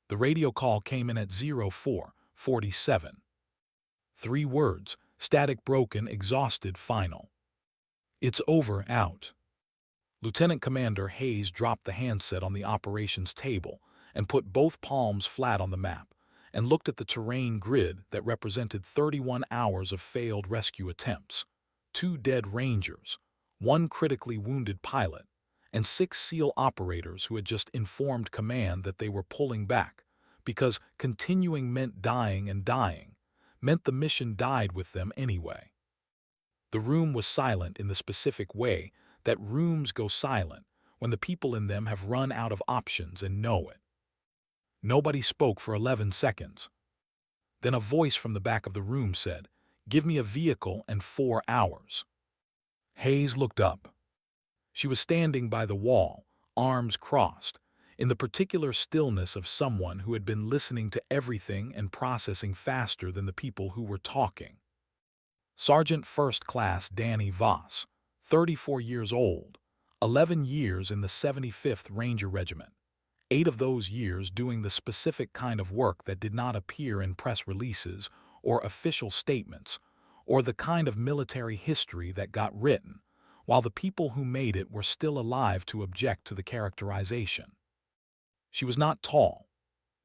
The radio call came in at 04:47. 3 words, static, broken, exhausted, final. "It's over, out." Lieutenant Commander Hayes dropped the handset on the operations table and put both palms flat on the map and looked at the terrain grid that represented 31 hours of failed rescue attempts, 2 dead Rangers, 1 critically wounded pilot, and 6 SEAL operators who had just informed command that they were pulling back because continuing meant dying, and dying meant the mission died with them anyway. The room was silent in the specific way that rooms go silent when the people in them have run out of options and know it. Nobody spoke for 11 seconds. Then a voice from the back of the room said, "Give me a vehicle and 4 hours." Hayes looked up. She was standing by the wall, arms crossed, in the particular stillness of someone who had been listening to everything and processing faster than the people who were talking. Sergeant First Class Danny Voss, 34 years old, 11 years in the 75th Ranger Regiment, 8 of those years doing the specific kind of work that did not appear in press releases or official statements, or the kind of military history that got written, while the people who made it were still alive to object to the characterization. She was not tall.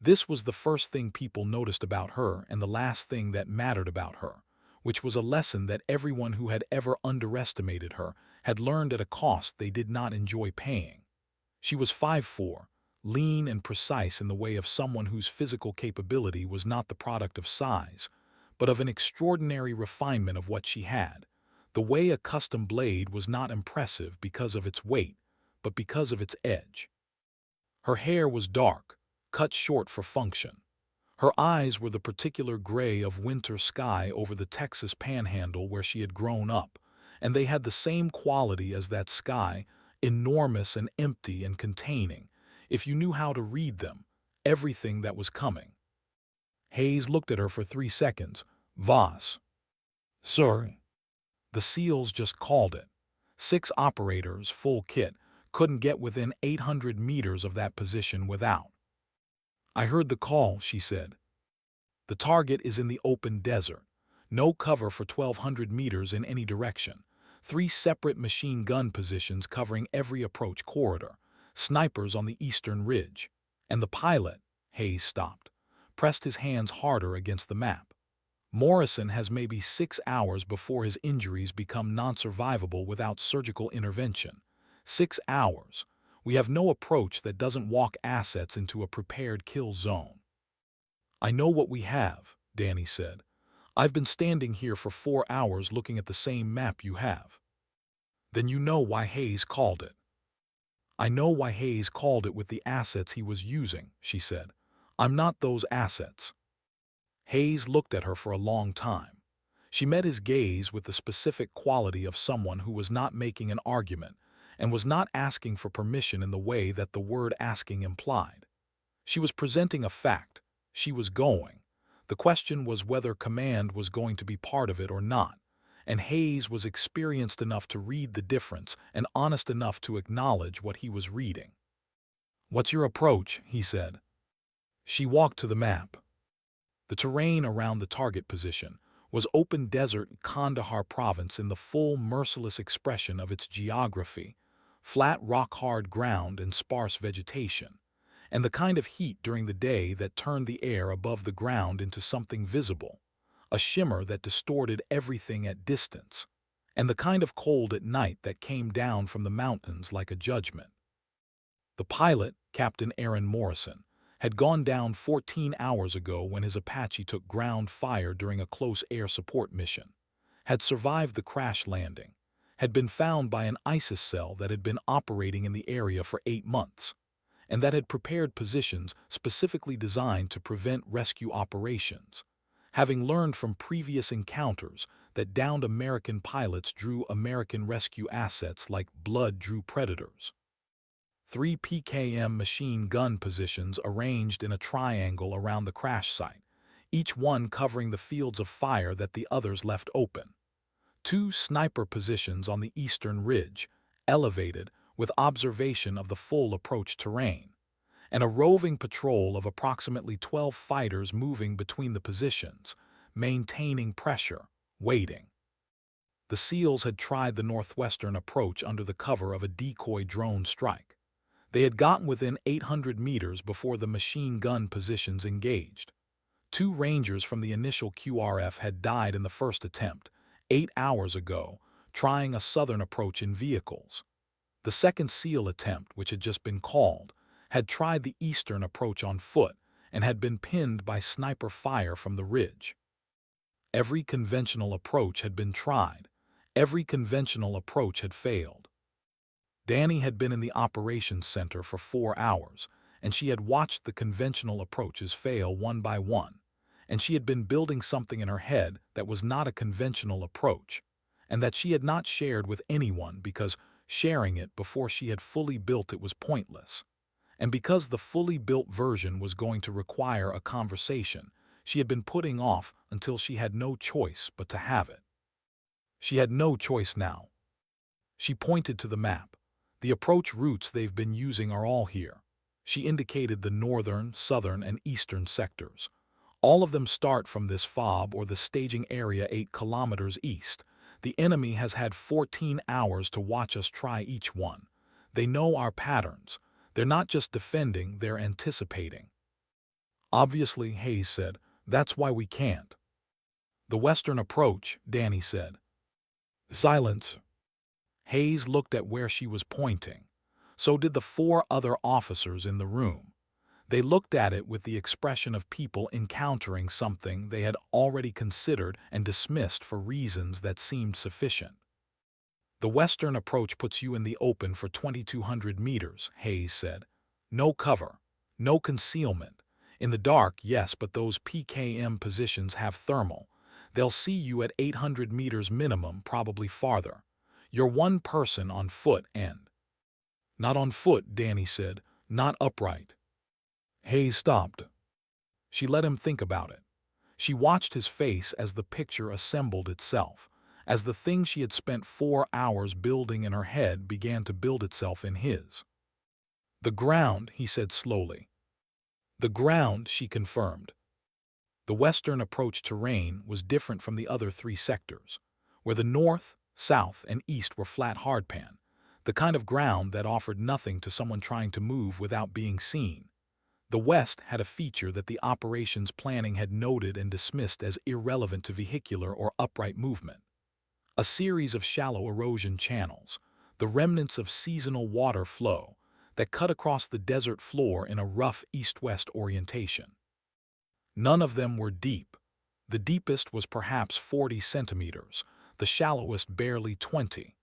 This was the first thing people noticed about her and the last thing that mattered about her, which was a lesson that everyone who had ever underestimated her had learned at a cost they did not enjoy paying. She was 5'4", lean and precise in the way of someone whose physical capability was not the product of size, but of an extraordinary refinement of what she had. The way a custom blade was not impressive because of its weight, but because of its edge. Her hair was dark, cut short for function. Her eyes were the particular gray of winter sky over the Texas panhandle where she had grown up, and they had the same quality as that sky, enormous and empty and containing, if you knew how to read them, everything that was coming. Hayes looked at her for 3 seconds. "Voss." "Sir." "The SEALs just called it. 6 operators, full kit, couldn't get within 800 meters of that position without." "I heard the call," she said. "The target is in the open desert. No cover for 1,200 meters in any direction. 3 separate machine gun positions covering every approach corridor. Snipers on the eastern ridge. And the pilot," Hayes stopped, pressed his hands harder against the map. "Morrison has maybe 6 hours before his injuries become non-survivable without surgical intervention. 6 hours. We have no approach that doesn't walk assets into a prepared kill zone." "I know what we have," Danny said. "I've been standing here for 4 hours looking at the same map you have." "Then you know why Hayes called it." "I know why Hayes called it with the assets he was using," she said. "I'm not those assets." Hayes looked at her for a long time. She met his gaze with the specific quality of someone who was not making an argument and was not asking for permission in the way that the word asking implied. She was presenting a fact. She was going. The question was whether command was going to be part of it or not, and Hayes was experienced enough to read the difference and honest enough to acknowledge what he was reading. "What's your approach?" he said. She walked to the map. The terrain around the target position was open desert Kandahar province in the full merciless expression of its geography, flat rock-hard ground and sparse vegetation, and the kind of heat during the day that turned the air above the ground into something visible, a shimmer that distorted everything at distance, and the kind of cold at night that came down from the mountains like a judgment. The pilot, Captain Aaron Morrison, had gone down 14 hours ago when his Apache took ground fire during a close air support mission, had survived the crash landing, had been found by an ISIS cell that had been operating in the area for 8 months, and that had prepared positions specifically designed to prevent rescue operations, having learned from previous encounters that downed American pilots drew American rescue assets like blood drew predators. 3 PKM machine gun positions arranged in a triangle around the crash site, each one covering the fields of fire that the others left open. 2 sniper positions on the eastern ridge, elevated with observation of the full approach terrain. and a roving patrol of approximately 12 fighters moving between the positions, maintaining pressure, waiting. The SEALs had tried the northwestern approach under the cover of a decoy drone strike. They had gotten within 800 meters before the machine gun positions engaged. 2 Rangers from the initial QRF had died in the first attempt, 8 hours ago, trying a southern approach in vehicles. The second SEAL attempt, which had just been called, had tried the eastern approach on foot and had been pinned by sniper fire from the ridge. Every conventional approach had been tried. Every conventional approach had failed. Danny had been in the operations center for 4 hours, and she had watched the conventional approaches fail one by one, and she had been building something in her head that was not a conventional approach, and that she had not shared with anyone because sharing it before she had fully built it was pointless. And because the fully built version was going to require a conversation, she had been putting off until she had no choice but to have it. She had no choice now. She pointed to the map. The approach routes they've been using are all here. She indicated the northern, southern, and eastern sectors. All of them start from this fob or the staging area 8 kilometers east. The enemy has had 14 hours to watch us try each one. They know our patterns. They're not just defending, they're anticipating. Obviously, Hayes said, that's why we can't. The western approach, Danny said. Silence. Hayes looked at where she was pointing. So did the 4 other officers in the room. They looked at it with the expression of people encountering something they had already considered and dismissed for reasons that seemed sufficient. The western approach puts you in the open for 2,200 meters, Hayes said. No cover, no concealment. In the dark, yes, but those PKM positions have thermal. They'll see you at 800 meters minimum, probably farther. You're one person on foot and... Not on foot, Danny said, not upright. Hayes stopped. She let him think about it. She watched his face as the picture assembled itself, as the thing she had spent 4 hours building in her head began to build itself in his. The ground, he said slowly. The ground, she confirmed. The western approach terrain was different from the other 3 sectors, where the north, south, and east were flat hardpan, the kind of ground that offered nothing to someone trying to move without being seen. The west had a feature that the operations planning had noted and dismissed as irrelevant to vehicular or upright movement. A series of shallow erosion channels, the remnants of seasonal water flow, that cut across the desert floor in a rough east-west orientation. None of them were deep. The deepest was perhaps 40 centimeters, the shallowest barely 20.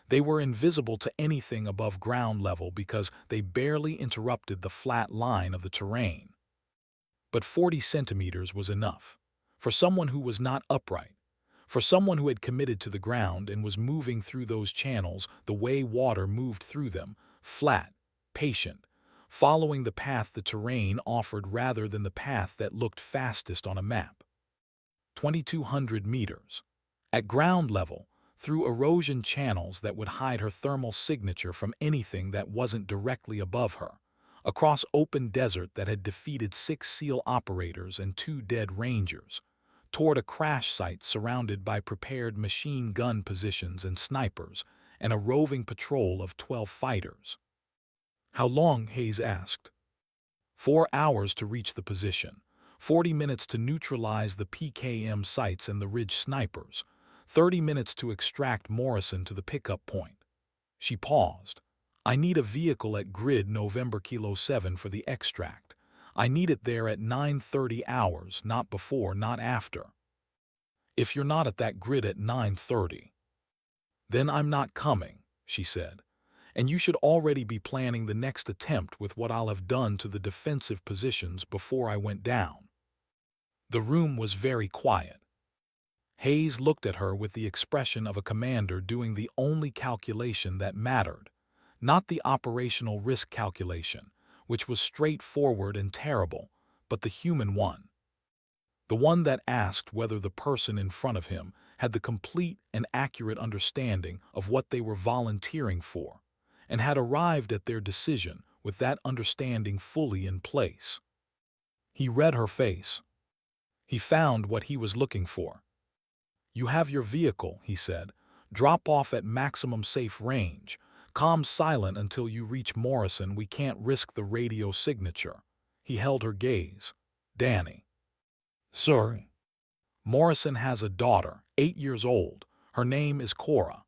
They were invisible to anything above ground level because they barely interrupted the flat line of the terrain. But 40 centimeters was enough. For someone who was not upright, for someone who had committed to the ground and was moving through those channels the way water moved through them, flat, patient, following the path the terrain offered rather than the path that looked fastest on a map. 2,200 meters. At ground level, through erosion channels that would hide her thermal signature from anything that wasn't directly above her, across open desert that had defeated 6 SEAL operators and 2 dead Rangers, toward a crash site surrounded by prepared machine gun positions and snipers, and a roving patrol of 12 fighters. How long? Hayes asked. 4 hours to reach the position, 40 minutes to neutralize the PKM sites and the ridge snipers, 30 minutes to extract Morrison to the pickup point. She paused. I need a vehicle at grid November Kilo 7 for the extract. I need it there at 9:30 hours, not before, not after. If you're not at that grid at 9:30, then I'm not coming, she said. And you should already be planning the next attempt with what I'll have done to the defensive positions before I went down. The room was very quiet. Hayes looked at her with the expression of a commander doing the only calculation that mattered, not the operational risk calculation, which was straightforward and terrible, but the human one. The one that asked whether the person in front of him had the complete and accurate understanding of what they were volunteering for, and had arrived at their decision with that understanding fully in place. He read her face. He found what he was looking for. "You have your vehicle," he said. "Drop off at maximum safe range. Calm silent until you reach Morrison. We can't risk the radio signature." He held her gaze. "Danny." "Sir?" "Morrison has a daughter, 8 years old. Her name is Cora."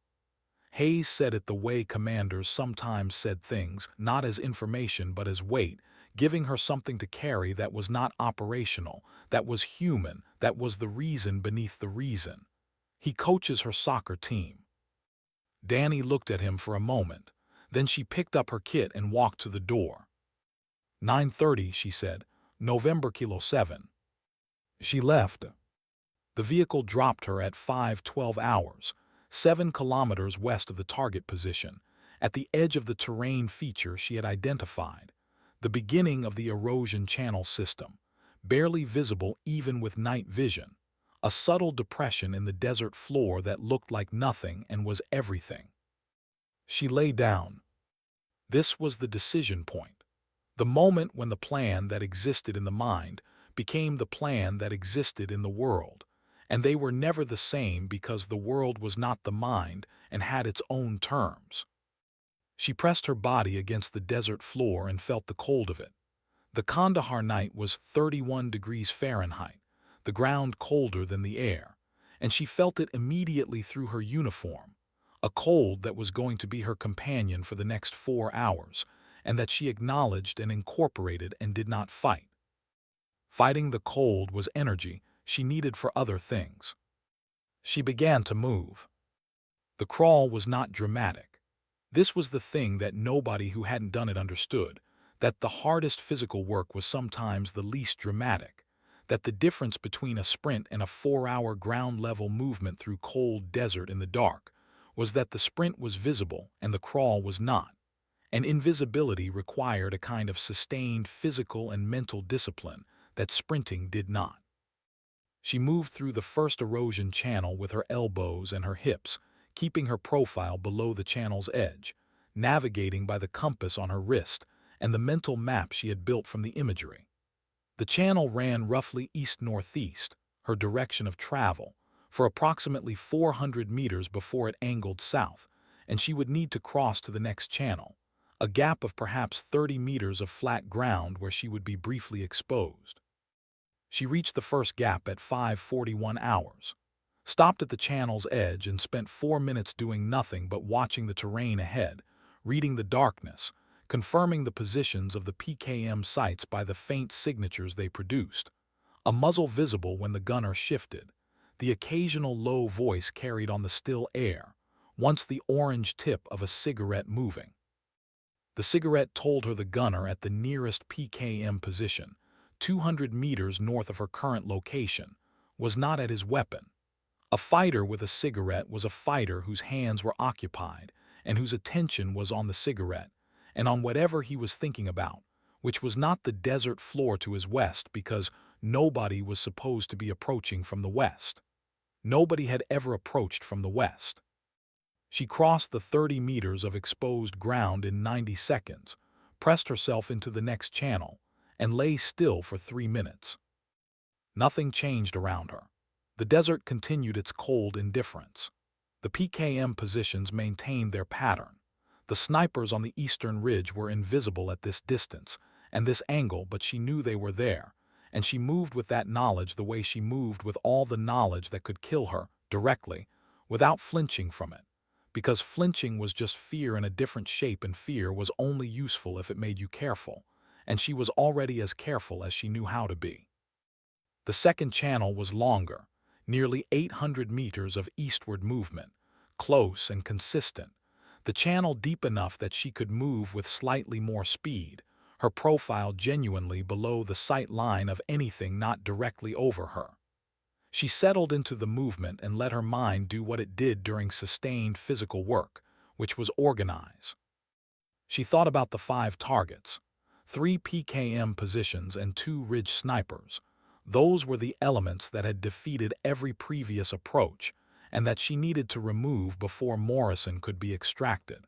Hayes said it the way commanders sometimes said things, not as information but as weight, giving her something to carry that was not operational, that was human, that was the reason beneath the reason. "He coaches her soccer team." Danny looked at him for a moment. Then she picked up her kit and walked to the door. 9:30, she said. November Kilo 7. She left. The vehicle dropped her at 5:12 hours, 7 kilometers west of the target position, at the edge of the terrain feature she had identified, the beginning of the erosion channel system, barely visible even with night vision, a subtle depression in the desert floor that looked like nothing and was everything. She lay down. This was the decision point, the moment when the plan that existed in the mind became the plan that existed in the world, and they were never the same because the world was not the mind and had its own terms. She pressed her body against the desert floor and felt the cold of it. The Kandahar night was 31 degrees Fahrenheit, the ground colder than the air, and she felt it immediately through her uniform, a cold that was going to be her companion for the next 4 hours, and that she acknowledged and incorporated and did not fight. Fighting the cold was energy she needed for other things. She began to move. The crawl was not dramatic. This was the thing that nobody who hadn't done it understood, that the hardest physical work was sometimes the least dramatic, that the difference between a sprint and a 4-hour ground-level movement through cold desert in the dark was that the sprint was visible and the crawl was not, and invisibility required a kind of sustained physical and mental discipline that sprinting did not. She moved through the first erosion channel with her elbows and her hips, keeping her profile below the channel's edge, navigating by the compass on her wrist and the mental map she had built from the imagery. The channel ran roughly east-northeast, her direction of travel, for approximately 400 meters before it angled south, and she would need to cross to the next channel, a gap of perhaps 30 meters of flat ground where she would be briefly exposed. She reached the first gap at 5:41 hours, stopped at the channel's edge and spent 4 minutes doing nothing but watching the terrain ahead, reading the darkness, confirming the positions of the PKM sights by the faint signatures they produced, a muzzle visible when the gunner shifted, the occasional low voice carried on the still air, once the orange tip of a cigarette moving. The cigarette told her the gunner at the nearest PKM position, 200 meters north of her current location, was not at his weapon. A fighter with a cigarette was a fighter whose hands were occupied and whose attention was on the cigarette and on whatever he was thinking about, which was not the desert floor to his west because nobody was supposed to be approaching from the west. Nobody had ever approached from the west. She crossed the 30 meters of exposed ground in 90 seconds, pressed herself into the next channel, and lay still for 3 minutes. Nothing changed around her. The desert continued its cold indifference. The PKM positions maintained their pattern. The snipers on the eastern ridge were invisible at this distance and this angle, but she knew they were there, and she moved with that knowledge the way she moved with all the knowledge that could kill her, directly, without flinching from it, because flinching was just fear in a different shape, and fear was only useful if it made you careful, and she was already as careful as she knew how to be. The second channel was longer, nearly 800 meters of eastward movement, close and consistent, the channel deep enough that she could move with slightly more speed, her profile genuinely below the sight line of anything not directly over her. She settled into the movement and let her mind do what it did during sustained physical work, which was organize. She thought about the 5 targets, 3 PKM positions and 2 ridge snipers. Those were the elements that had defeated every previous approach and that she needed to remove before Morrison could be extracted.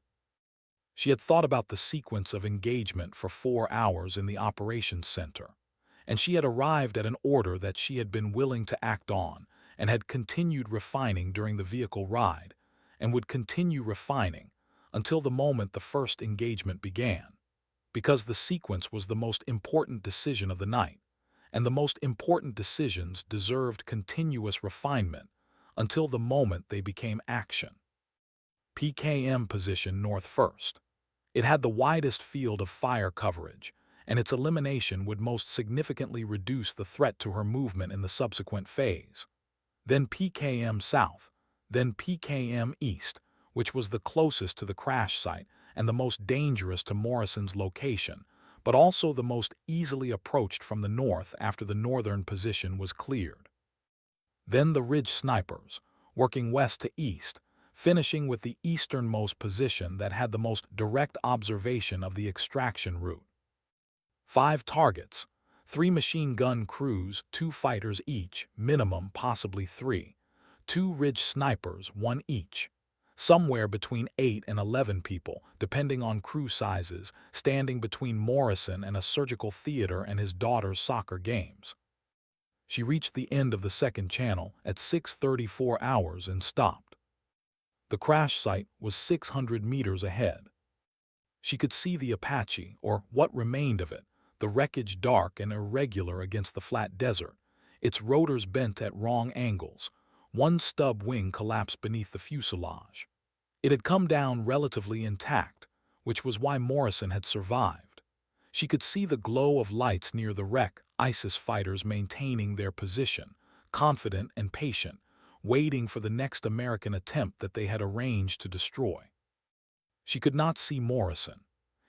She had thought about the sequence of engagement for 4 hours in the operations center, and she had arrived at an order that she had been willing to act on and had continued refining during the vehicle ride, and would continue refining until the moment the first engagement began, because the sequence was the most important decision of the night, and the most important decisions deserved continuous refinement until the moment they became action. PKM position north first. It had the widest field of fire coverage, and its elimination would most significantly reduce the threat to her movement in the subsequent phase. Then PKM south, then PKM east, which was the closest to the crash site and the most dangerous to Morrison's location, but also the most easily approached from the north after the northern position was cleared. Then the ridge snipers, working west to east, finishing with the easternmost position that had the most direct observation of the extraction route. 5 targets, 3 machine gun crews, 2 fighters each, minimum possibly 3, 2 ridge snipers, 1 each, somewhere between 8 and 11 people, depending on crew sizes, standing between Morrison and a surgical theater and his daughter's soccer games. She reached the end of the second channel at 6:34 hours and stopped. The crash site was 600 meters ahead. She could see the Apache, or what remained of it, the wreckage dark and irregular against the flat desert, its rotors bent at wrong angles. One stub wing collapsed beneath the fuselage. It had come down relatively intact, which was why Morrison had survived. She could see the glow of lights near the wreck, ISIS fighters maintaining their position, confident and patient, waiting for the next American attempt that they had arranged to destroy. She could not see Morrison.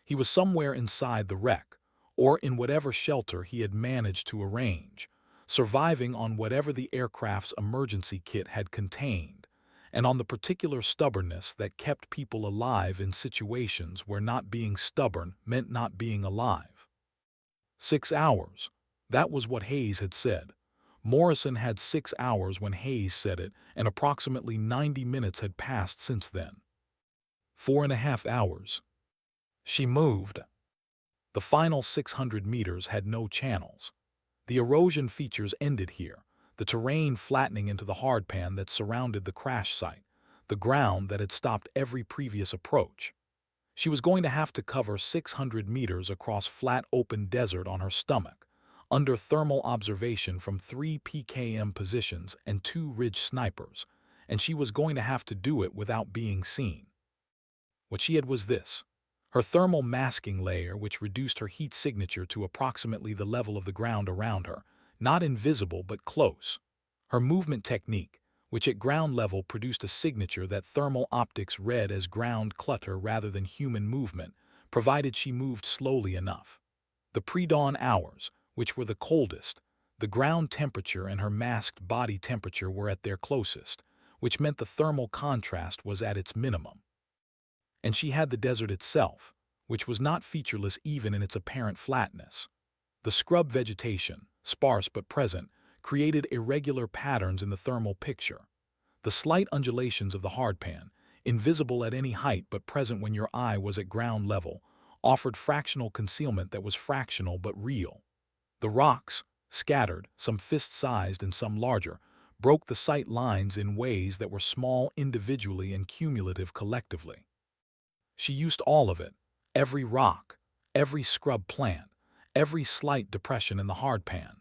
He was somewhere inside the wreck, or in whatever shelter he had managed to arrange, surviving on whatever the aircraft's emergency kit had contained, and on the particular stubbornness that kept people alive in situations where not being stubborn meant not being alive. 6 hours. That was what Hayes had said. Morrison had 6 hours when Hayes said it, and approximately 90 minutes had passed since then. 4.5 hours. She moved. The final 600 meters had no channels. The erosion features ended here, the terrain flattening into the hardpan that surrounded the crash site, the ground that had stopped every previous approach. She was going to have to cover 600 meters across flat open desert on her stomach, under thermal observation from 3 PKM positions and 2 ridge snipers, and she was going to have to do it without being seen. What she had was this: her thermal masking layer, which reduced her heat signature to approximately the level of the ground around her, not invisible but close. Her movement technique, which at ground level produced a signature that thermal optics read as ground clutter rather than human movement, provided she moved slowly enough. The pre-dawn hours, which were the coldest, the ground temperature and her masked body temperature were at their closest, which meant the thermal contrast was at its minimum. And she had the desert itself, which was not featureless even in its apparent flatness. The scrub vegetation, sparse but present, created irregular patterns in the thermal picture. The slight undulations of the hardpan, invisible at any height but present when your eye was at ground level, offered fractional concealment that was fractional but real. The rocks, scattered, some fist-sized and some larger, broke the sight lines in ways that were small individually and cumulative collectively. She used all of it, every rock, every scrub plant, every slight depression in the hardpan.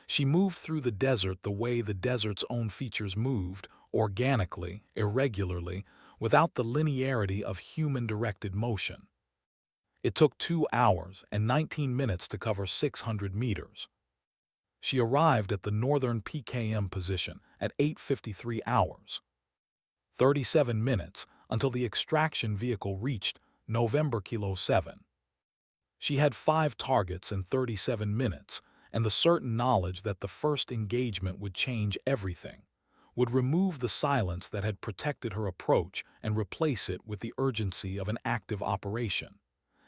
She moved through the desert the way the desert's own features moved, organically, irregularly, without the linearity of human-directed motion. It took 2 hours and 19 minutes to cover 600 meters. She arrived at the northern PKM position at 8:53 hours. 37 minutes until the extraction vehicle reached November Kilo 7. She had 5 targets in 37 minutes, and the certain knowledge that the first engagement would change everything, would remove the silence that had protected her approach and replace it with the urgency of an active operation.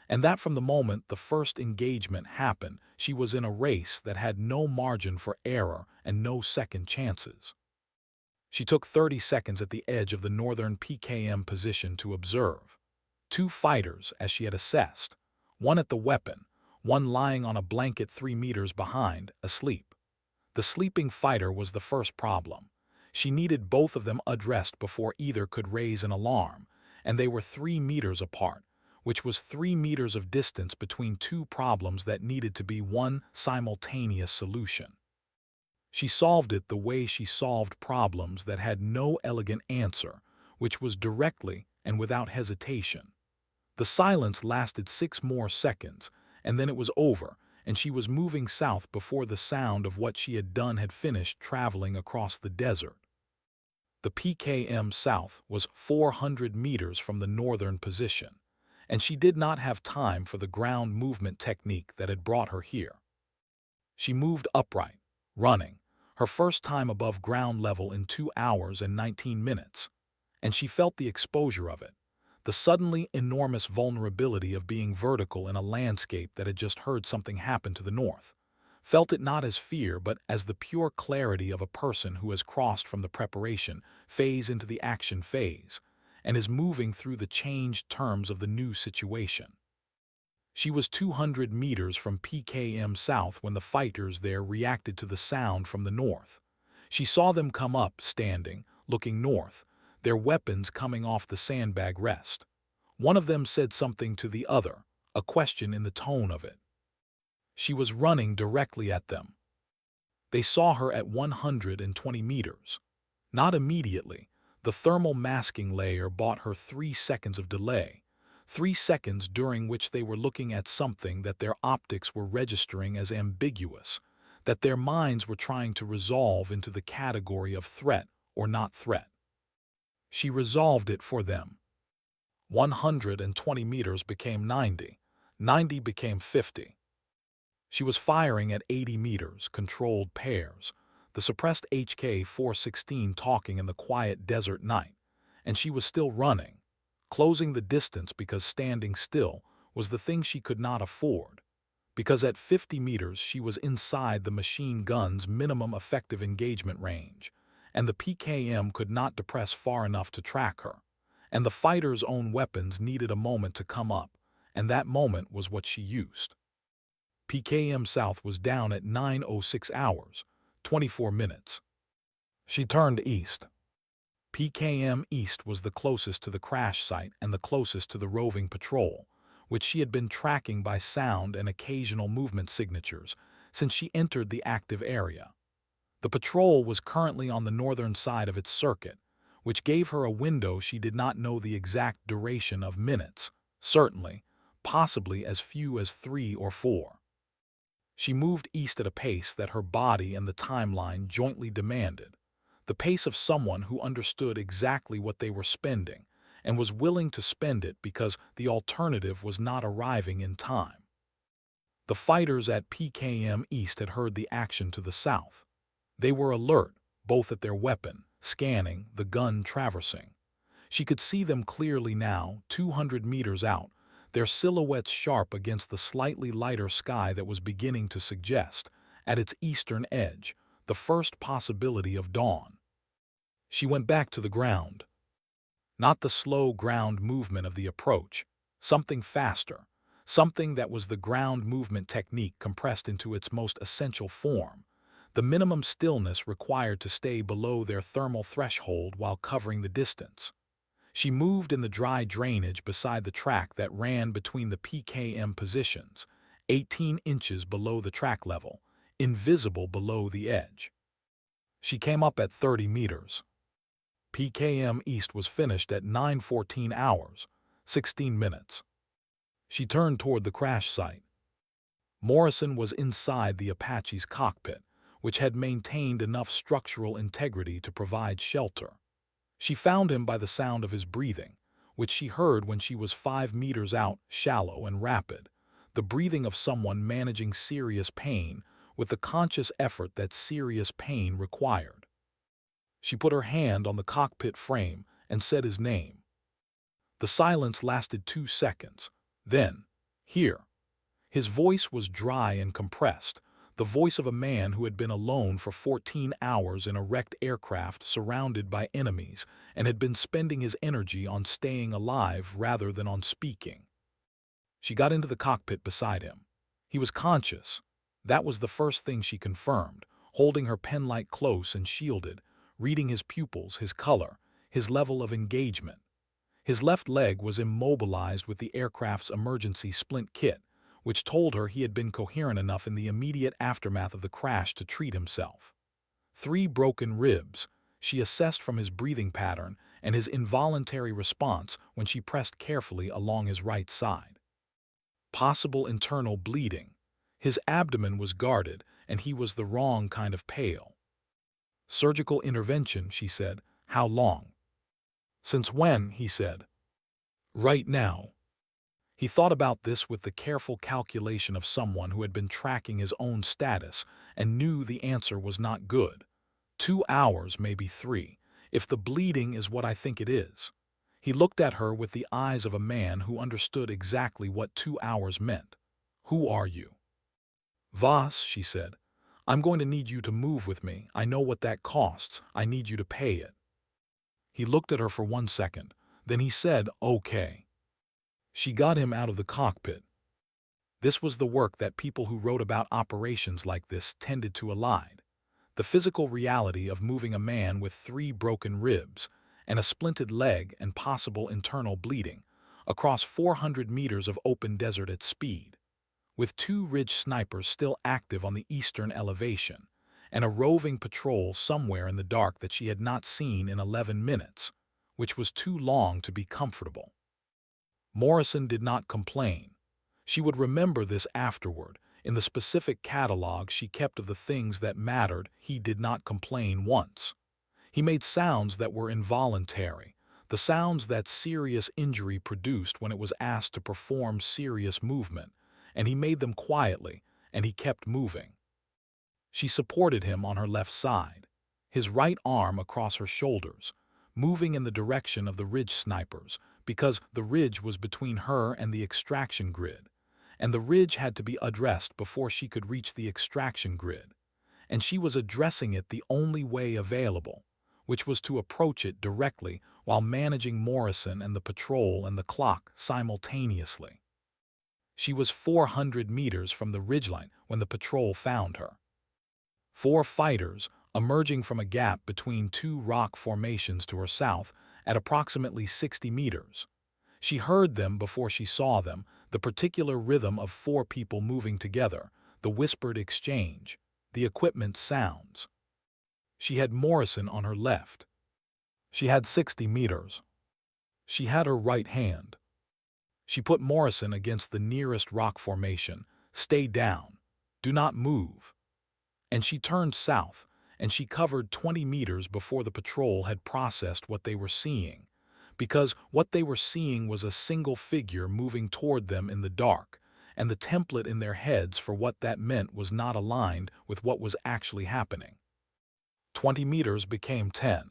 And that from the moment the first engagement happened, she was in a race that had no margin for error and no second chances. She took 30 seconds at the edge of the northern PKM position to observe. 2 fighters, as she had assessed, one at the weapon, one lying on a blanket 3 meters behind, asleep. The sleeping fighter was the first problem. She needed both of them addressed before either could raise an alarm, and they were 3 meters apart, which was 3 meters of distance between 2 problems that needed to be one simultaneous solution. She solved it the way she solved problems that had no elegant answer, which was directly and without hesitation. The silence lasted 6 more seconds, and then it was over, and she was moving south before the sound of what she had done had finished traveling across the desert. The PKM south was 400 meters from the northern position, and she did not have time for the ground movement technique that had brought her here. She moved upright, running, her first time above ground level in 2 hours and 19 minutes, and she felt the exposure of it, the suddenly enormous vulnerability of being vertical in a landscape that had just heard something happen to the north. Felt it not as fear but as the pure clarity of a person who has crossed from the preparation phase into the action phase, and is moving through the changed terms of the new situation. She was 200 meters from PKM south when the fighters there reacted to the sound from the north. She saw them come up, standing, looking north, their weapons coming off the sandbag rest. One of them said something to the other, a question in the tone of it. She was running directly at them. They saw her at 120 meters. Not immediately. The thermal masking layer bought her 3 seconds of delay. 3 seconds during which they were looking at something that their optics were registering as ambiguous, that their minds were trying to resolve into the category of threat or not threat. She resolved it for them. 120 meters became 90. 90 became 50. She was firing at 80 meters, controlled pairs, the suppressed HK-416 talking in the quiet desert night, and she was still running, closing the distance because standing still was the thing she could not afford, because at 50 meters she was inside the machine gun's minimum effective engagement range, and the PKM could not depress far enough to track her, and the fighter's own weapons needed a moment to come up, and that moment was what she used. PKM South was down at 9:06 hours, 24 minutes. She turned east. PKM East was the closest to the crash site and the closest to the roving patrol, which she had been tracking by sound and occasional movement signatures since she entered the active area. The patrol was currently on the northern side of its circuit, which gave her a window she did not know the exact duration of minutes, certainly, possibly as few as 3 or 4. She moved east at a pace that her body and the timeline jointly demanded, the pace of someone who understood exactly what they were spending and was willing to spend it because the alternative was not arriving in time. The fighters at PKM East had heard the action to the south. They were alert, both at their weapon, scanning, the gun traversing. She could see them clearly now, 200 meters out, their silhouettes sharp against the slightly lighter sky that was beginning to suggest, at its eastern edge, the first possibility of dawn. She went back to the ground. Not the slow ground movement of the approach, something faster, something that was the ground movement technique compressed into its most essential form, the minimum stillness required to stay below their thermal threshold while covering the distance. She moved in the dry drainage beside the track that ran between the PKM positions, 18 inches below the track level, invisible below the edge. She came up at 30 meters. PKM East was finished at 9:14 hours, 16 minutes. She turned toward the crash site. Morrison was inside the Apache's cockpit, which had maintained enough structural integrity to provide shelter. She found him by the sound of his breathing, which she heard when she was 5 meters out, shallow and rapid, the breathing of someone managing serious pain with the conscious effort that serious pain required. She put her hand on the cockpit frame and said his name. The silence lasted 2 seconds. Then, "Here." His voice was dry and compressed, the voice of a man who had been alone for 14 hours in a wrecked aircraft surrounded by enemies and had been spending his energy on staying alive rather than on speaking. She got into the cockpit beside him. He was conscious. That was the first thing she confirmed, holding her penlight close and shielded, reading his pupils, his color, his level of engagement. His left leg was immobilized with the aircraft's emergency splint kit, which told her he had been coherent enough in the immediate aftermath of the crash to treat himself. 3 broken ribs, she assessed from his breathing pattern and his involuntary response when she pressed carefully along his right side. Possible internal bleeding. His abdomen was guarded, and he was the wrong kind of pale. Surgical intervention, she said. How long? Since when? He said. Right now. He thought about this with the careful calculation of someone who had been tracking his own status and knew the answer was not good. 2 hours, maybe 3, if the bleeding is what I think it is. He looked at her with the eyes of a man who understood exactly what 2 hours meant. Who are you? Voss, she said. I'm going to need you to move with me. I know what that costs. I need you to pay it. He looked at her for 1 second. Then he said, okay. She got him out of the cockpit. This was the work that people who wrote about operations like this tended to elide. The physical reality of moving a man with 3 broken ribs and a splinted leg and possible internal bleeding across 400 meters of open desert at speed, with 2 Ridge snipers still active on the eastern elevation, and a roving patrol somewhere in the dark that she had not seen in 11 minutes, which was too long to be comfortable. Morrison did not complain. She would remember this afterward. In the specific catalog she kept of the things that mattered, he did not complain once. He made sounds that were involuntary, the sounds that serious injury produced when it was asked to perform serious movement, and he made them quietly, and he kept moving. She supported him on her left side, his right arm across her shoulders, moving in the direction of the Ridge snipers, because the Ridge was between her and the extraction grid, and the Ridge had to be addressed before she could reach the extraction grid, and she was addressing it the only way available, which was to approach it directly while managing Morrison and the patrol and the clock simultaneously. She was 400 meters from the ridgeline when the patrol found her. 4 fighters, emerging from a gap between 2 rock formations to her south at approximately 60 meters. She heard them before she saw them, the particular rhythm of 4 people moving together, the whispered exchange, the equipment sounds. She had Morrison on her left. She had 60 meters. She had her right hand. She put Morrison against the nearest rock formation. Stay down. Do not move. And she turned south, and she covered 20 meters before the patrol had processed what they were seeing, because what they were seeing was a single figure moving toward them in the dark, and the template in their heads for what that meant was not aligned with what was actually happening. 20 meters became 10.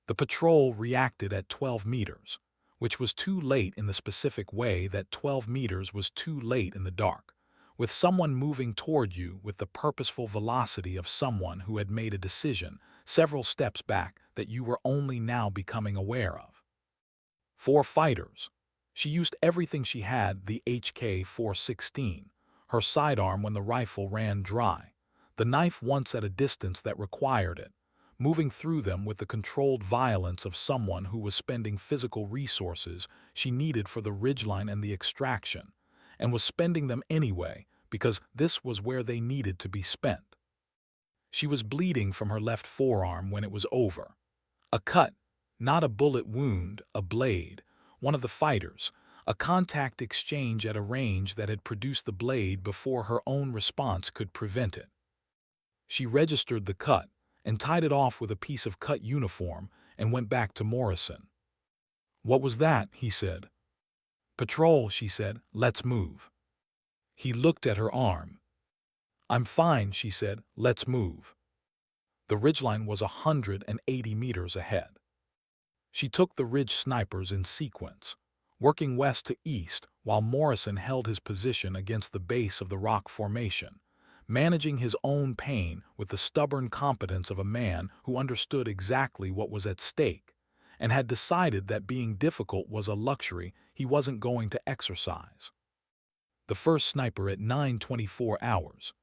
The patrol reacted at 12 meters, which was too late in the specific way that 12 meters was too late in the dark, with someone moving toward you with the purposeful velocity of someone who had made a decision several steps back that you were only now becoming aware of. 4 fighters. She used everything she had, the HK-416, her sidearm when the rifle ran dry, the knife once at a distance that required it, moving through them with the controlled violence of someone who was spending physical resources she needed for the ridgeline and the extraction, and was spending them anyway because this was where they needed to be spent. She was bleeding from her left forearm when it was over. A cut, not a bullet wound, a blade, one of the fighters, a contact exchange at a range that had produced the blade before her own response could prevent it. She registered the cut and tied it off with a piece of cut uniform and went back to Morrison. What was that? He said. Patrol, she said. Let's move. He looked at her arm. I'm fine, she said. Let's move. The ridgeline was 180 meters ahead. She took the Ridge snipers in sequence, working west to east while Morrison held his position against the base of the rock formation, managing his own pain with the stubborn competence of a man who understood exactly what was at stake and had decided that being difficult was a luxury he wasn't going to exercise. The first sniper at 9:24 hours.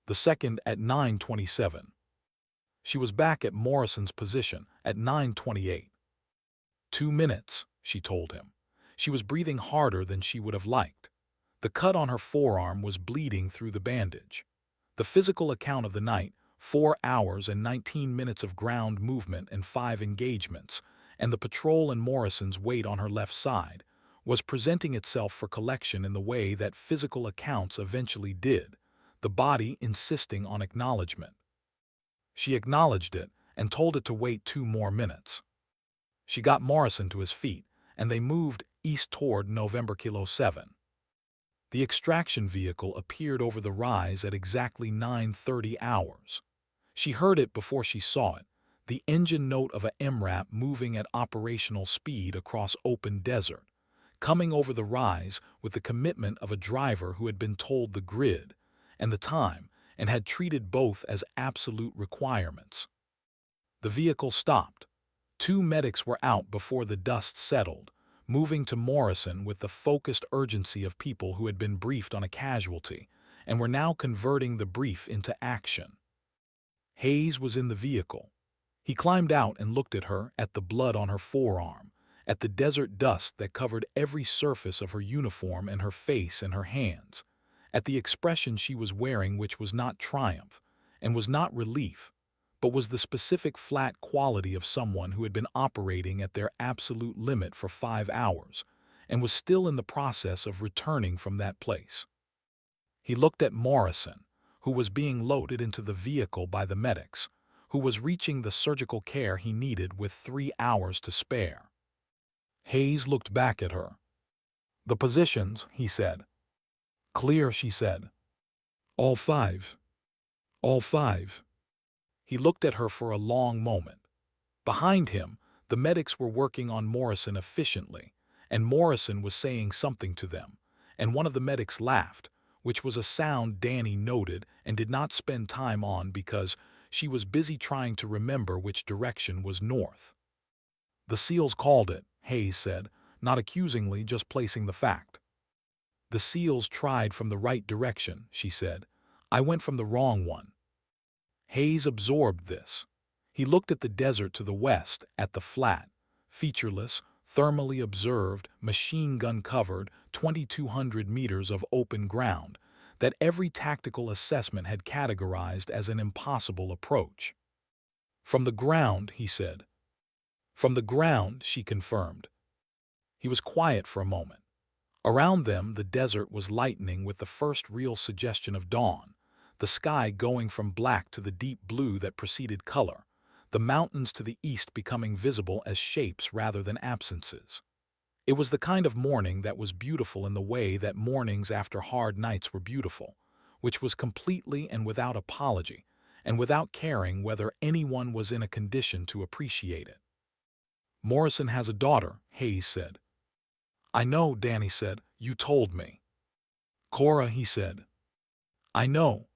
The second at 9:27. She was back at Morrison's position at 9:28. 2 minutes, she told him. She was breathing harder than she would have liked. The cut on her forearm was bleeding through the bandage. The physical account of the night, 4 hours and 19 minutes of ground movement and 5 engagements, and the patrol and Morrison's weight on her left side, was presenting itself for collection in the way that physical accounts eventually did, the body insisting on acknowledgement. She acknowledged it and told it to wait 2 more minutes. She got Morrison to his feet, and they moved east toward November Kilo 7. The extraction vehicle appeared over the rise at exactly 9:30 hours. She heard it before she saw it, the engine note of a MRAP moving at operational speed across open desert, coming over the rise with the commitment of a driver who had been told the grid and the time and had treated both as absolute requirements. The vehicle stopped. 2 medics were out before the dust settled, moving to Morrison with the focused urgency of people who had been briefed on a casualty and were now converting the brief into action. Hayes was in the vehicle. He climbed out and looked at her, at the blood on her forearm, at the desert dust that covered every surface of her uniform and her face and her hands, at the expression she was wearing, which was not triumph and was not relief, but was the specific flat quality of someone who had been operating at their absolute limit for 5 hours and was still in the process of returning from that place. He looked at Morrison, who was being loaded into the vehicle by the medics, who was reaching the surgical care he needed with 3 hours to spare. Hayes looked back at her. "The positions," he said. "Clear," she said. "All 5. All 5. He looked at her for a long moment. Behind him, the medics were working on Morrison efficiently, and Morrison was saying something to them, and one of the medics laughed, which was a sound Danny noted and did not spend time on because she was busy trying to remember which direction was north. "The SEALs called it," Hayes said, not accusingly, just placing the fact. "The SEALs tried from the right direction," she said. "I went from the wrong one." Hayes absorbed this. He looked at the desert to the west, at the flat, featureless, thermally observed, machine-gun-covered 2,200 meters of open ground that every tactical assessment had categorized as an impossible approach. "From the ground," he said. "From the ground," she confirmed. He was quiet for a moment. Around them, the desert was lightening with the first real suggestion of dawn, the sky going from black to the deep blue that preceded color, the mountains to the east becoming visible as shapes rather than absences. It was the kind of morning that was beautiful in the way that mornings after hard nights were beautiful, which was completely and without apology, and without caring whether anyone was in a condition to appreciate it. "Morrison has a daughter," Hayes said. "I know," Danny said. "You told me." "Cora," he said. "I know."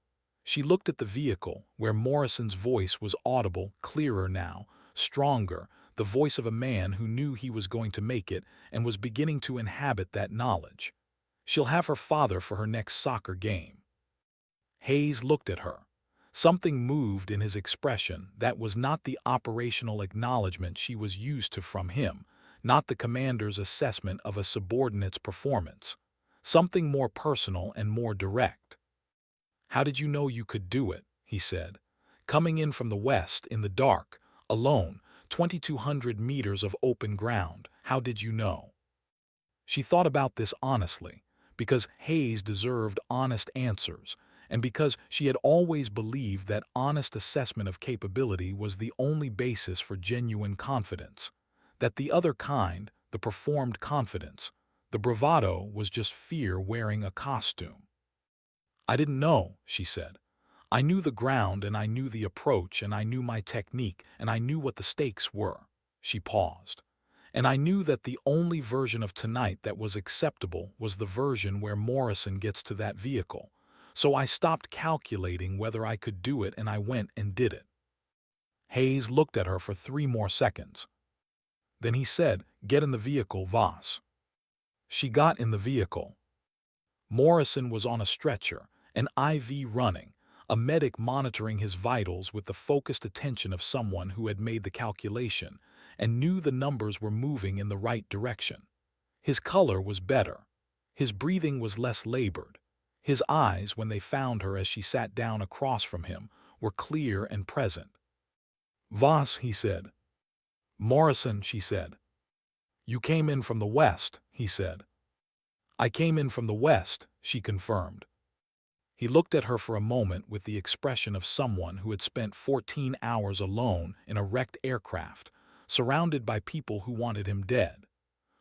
She looked at the vehicle, where Morrison's voice was audible, clearer now, stronger, the voice of a man who knew he was going to make it and was beginning to inhabit that knowledge. "She'll have her father for her next soccer game." Hayes looked at her. Something moved in his expression that was not the operational acknowledgement she was used to from him, not the commander's assessment of a subordinate's performance. Something more personal and more direct. "How did you know you could do it?" he said. "Coming in from the west, in the dark, alone, 2,200 meters of open ground, how did you know?" She thought about this honestly, because Hayes deserved honest answers, and because she had always believed that honest assessment of capability was the only basis for genuine confidence, that the other kind, the performed confidence, the bravado, was just fear wearing a costume. "I didn't know," she said. "I knew the ground and I knew the approach and I knew my technique and I knew what the stakes were." She paused. "And I knew that the only version of tonight that was acceptable was the version where Morrison gets to that vehicle, So I stopped calculating whether I could do it and I went and did it. Hayes looked at her for 3 more seconds. Then he said, "Get in the vehicle, Voss." She got in the vehicle. Morrison was on a stretcher, an IV running, a medic monitoring his vitals with the focused attention of someone who had made the calculation and knew the numbers were moving in the right direction. His color was better. His breathing was less labored. His eyes, when they found her as she sat down across from him, were clear and present. "Voss," he said. "Morrison," she said. "You came in from the west," he said. "I came in from the west," she confirmed. He looked at her for a moment with the expression of someone who had spent 14 hours alone in a wrecked aircraft, surrounded by people who wanted him dead,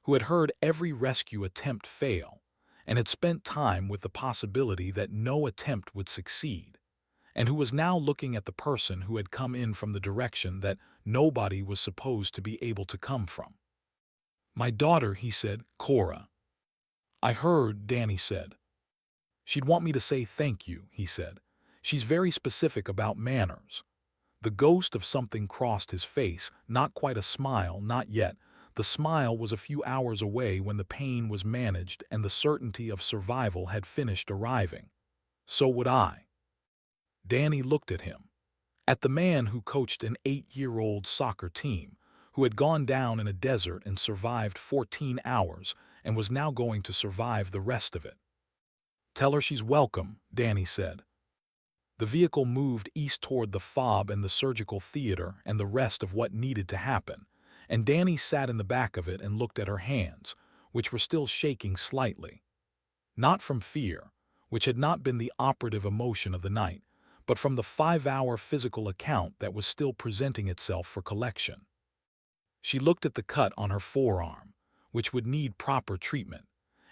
who had heard every rescue attempt fail, and had spent time with the possibility that no attempt would succeed, and who was now looking at the person who had come in from the direction that nobody was supposed to be able to come from. "My daughter," he said, "Cora." "I heard," Danny said. "She'd want me to say thank you," he said. "She's very specific about manners." The ghost of something crossed his face, not quite a smile, not yet. The smile was a few hours away when the pain was managed and the certainty of survival had finished arriving. So would I. Danny looked at him. At the man who coached an 8-year-old soccer team, who had gone down in a desert and survived 14 hours and was now going to survive the rest of it. "Tell her she's welcome," Danny said. The vehicle moved east toward the FOB and the surgical theater and the rest of what needed to happen, and Danny sat in the back of it and looked at her hands, which were still shaking slightly. Not from fear, which had not been the operative emotion of the night, but from the 5-hour physical account that was still presenting itself for collection. She looked at the cut on her forearm, which would need proper treatment,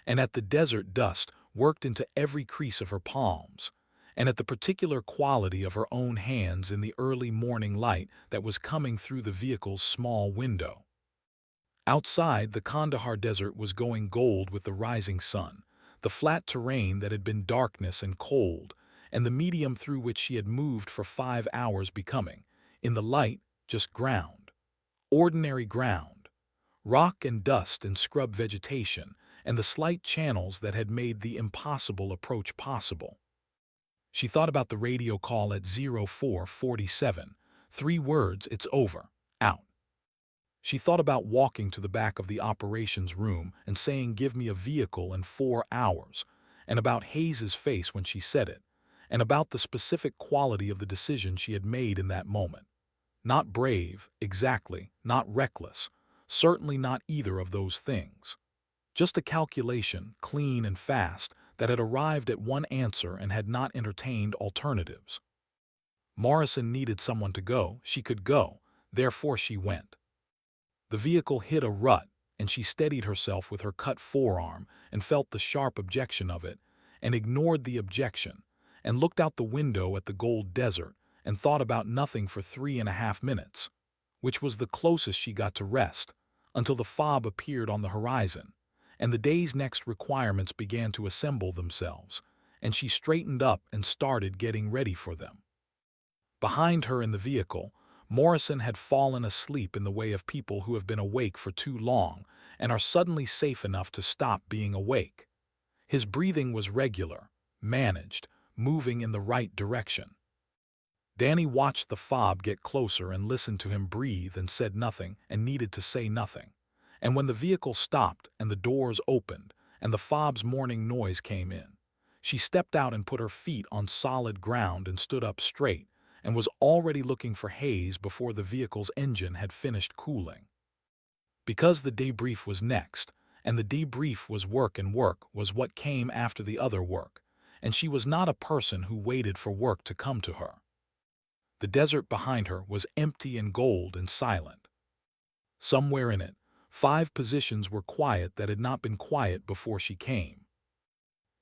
and at the desert dust worked into every crease of her palms, and at the particular quality of her own hands in the early morning light that was coming through the vehicle's small window. Outside, the Kandahar desert was going gold with the rising sun, the flat terrain that had been darkness and cold, and the medium through which she had moved for 5 hours becoming, in the light, just ground. Ordinary ground. Rock and dust and scrub vegetation, and the slight channels that had made the impossible approach possible. She thought about the radio call at 0447. 3 words, "It's over. Out." She thought about walking to the back of the operations room and saying, "Give me a vehicle in 4 hours," and about Hayes's face when she said it, and about the specific quality of the decision she had made in that moment. Not brave, exactly, not reckless, certainly not either of those things. Just a calculation, clean and fast, that had arrived at one answer and had not entertained alternatives. Morrison needed someone to go, she could go, therefore she went. The vehicle hit a rut, and she steadied herself with her cut forearm and felt the sharp objection of it, and ignored the objection, and looked out the window at the gold desert and thought about nothing for 3.5 minutes, which was the closest she got to rest, until the FOB appeared on the horizon, and the day's next requirements began to assemble themselves, and she straightened up and started getting ready for them. Behind her in the vehicle, Morrison had fallen asleep in the way of people who have been awake for too long and are suddenly safe enough to stop being awake. His breathing was regular, managed, moving in the right direction. Danny watched the FOB get closer and listened to him breathe and said nothing and needed to say nothing. And when the vehicle stopped and the doors opened and the FOB's morning noise came in, she stepped out and put her feet on solid ground and stood up straight, and was already looking for Hayes before the vehicle's engine had finished cooling. Because the debrief was next, and the debrief was work, and work was what came after the other work, and she was not a person who waited for work to come to her. The desert behind her was empty and gold and silent. Somewhere in it, 5 positions were quiet that had not been quiet before she came.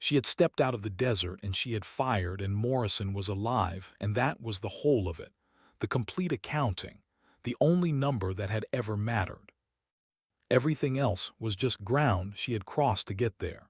She had stepped out of the desert and she had fired, and Morrison was alive, and that was the whole of it, the complete accounting, the only number that had ever mattered. Everything else was just ground she had crossed to get there.